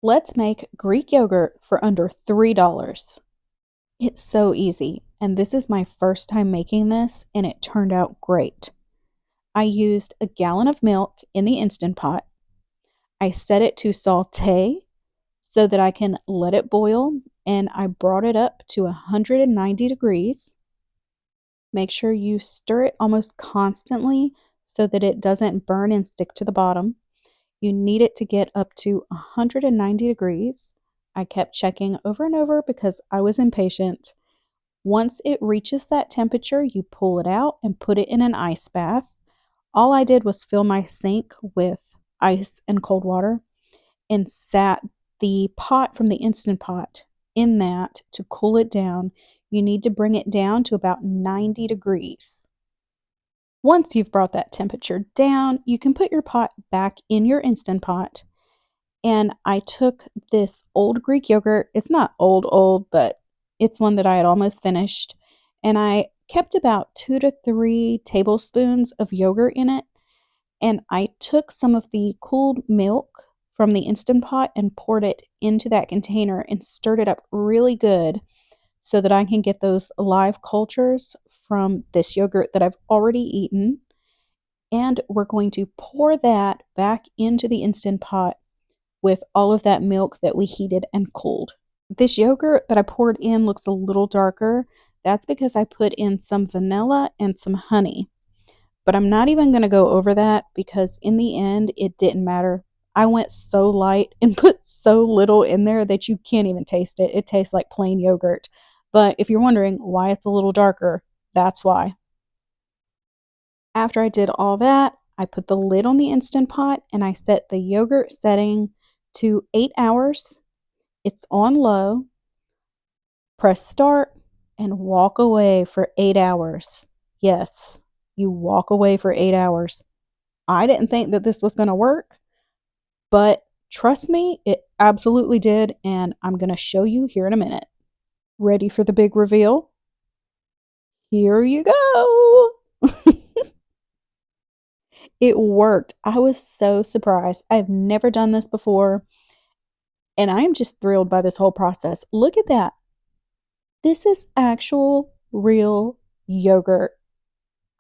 Let's make Greek yogurt for under $3. It's so easy, and this is my first time making this, and it turned out great. I used a gallon of milk in the Instant Pot. I set it to saute so that I can let it boil, and I brought it up to 190 degrees. Make sure you stir it almost constantly so that it doesn't burn and stick to the bottom. You need it to get up to 190 degrees. I kept checking over and over because I was impatient. Once it reaches that temperature, you pull it out and put it in an ice bath. All I did was fill my sink with ice and cold water and sat the pot from the Instant Pot in that to cool it down. You need to bring it down to about 90 degrees. Once you've brought that temperature down, you can put your pot back in your Instant Pot. And I took this old Greek yogurt. It's not old, but it's one that I had almost finished. And I kept about 2 to 3 tablespoons of yogurt in it. And I took some of the cooled milk from the Instant Pot and poured it into that container and stirred it up really good so that I can get those live cultures from this yogurt that I've already eaten. And we're going to pour that back into the Instant Pot with all of that milk that we heated and cooled. This yogurt that I poured in looks a little darker. That's because I put in some vanilla and some honey. But I'm not even going to go over that because in the end, it didn't matter. I went so light and put so little in there that you can't even taste it. It tastes like plain yogurt. But if you're wondering why it's a little darker, that's why. After I did all that, I put the lid on the Instant Pot and I set the yogurt setting to 8 hours. It's on low. Press start and walk away for 8 hours. Yes, you walk away for 8 hours. I didn't think that this was going to work, but trust me, it absolutely did, and I'm going to show you here in a minute. Ready for the big reveal? Here you go. It worked. I was so surprised. I've never done this before, and I am just thrilled by this whole process. Look at that. This is actual, real yogurt.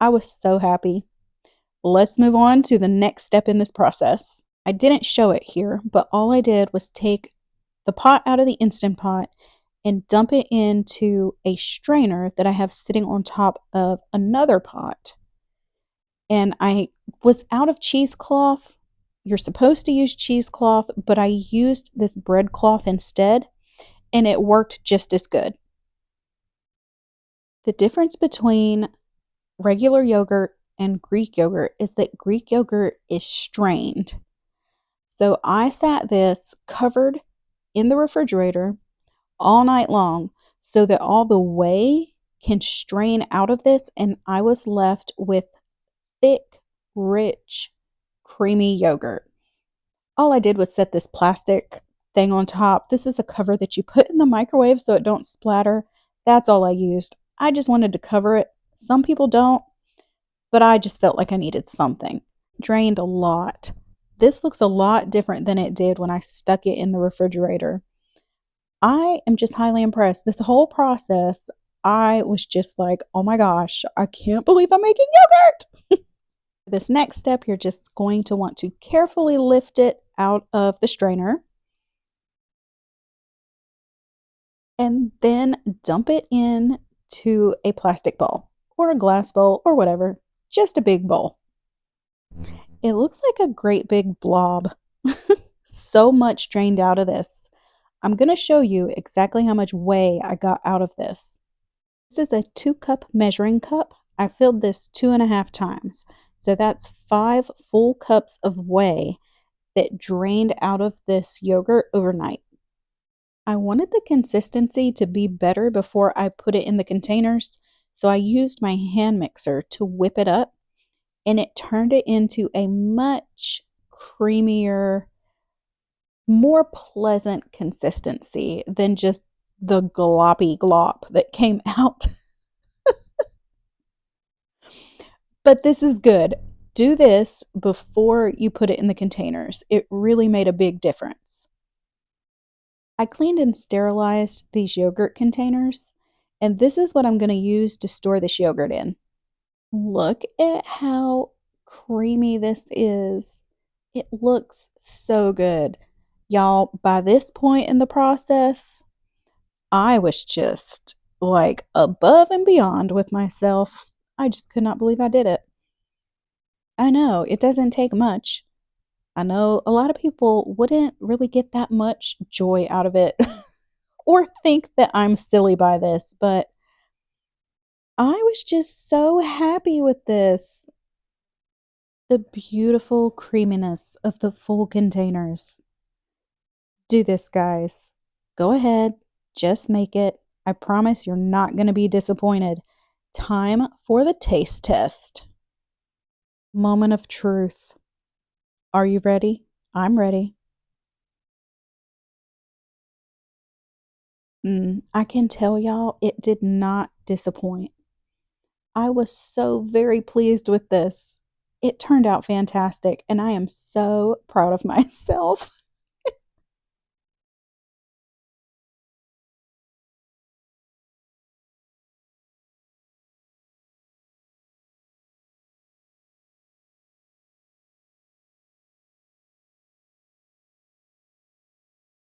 I was so happy. Let's move on to the next step in this process. I didn't show it here, but all I did was take the pot out of the Instant Pot and dump it into a strainer that I have sitting on top of another pot. And I was out of cheesecloth. You're supposed to use cheesecloth, but I used this bread cloth instead, and it worked just as good. The difference between regular yogurt and Greek yogurt is that Greek yogurt is strained. So I sat this covered in the refrigerator all night long so that all the whey can strain out of this, and I was left with thick, rich, creamy yogurt. All I did was set this plastic thing on top. This is a cover that you put in the microwave so it don't splatter. That's all I used. I just wanted to cover it. Some people don't, but I just felt like I needed something. Drained a lot. This looks a lot different than it did when I stuck it in the refrigerator. I am just highly impressed. This whole process, I was just like, oh my gosh, I can't believe I'm making yogurt. This next step, you're just going to want to carefully lift it out of the strainer and then dump it in to a plastic bowl or a glass bowl or whatever, just a big bowl. It looks like a great big blob. So much drained out of this. I'm going to show you exactly how much whey I got out of this. This is a 2-cup measuring cup. I filled this 2.5 times. So that's 5 full cups of whey that drained out of this yogurt overnight. I wanted the consistency to be better before I put it in the containers, so I used my hand mixer to whip it up, and it turned it into a much creamier, more pleasant consistency than just the gloppy glop that came out. But this is good. Do this before you put it in the containers. It really made a big difference. I cleaned and sterilized these yogurt containers, and this is what I'm going to use to store this yogurt in. Look at how creamy this is. It looks so good. Y'all, by this point in the process, I was just like above and beyond with myself. I just could not believe I did it. I know it doesn't take much. I know a lot of people wouldn't really get that much joy out of it or think that I'm silly by this, but I was just so happy with this. The beautiful creaminess of the full containers. Do this, guys. Go ahead, just make it. I promise you're not going to be disappointed. Time for the taste test. Moment of truth. Are you ready? I'm ready. I can tell y'all it did not disappoint. I was so very pleased with this. It turned out fantastic, and I am so proud of myself.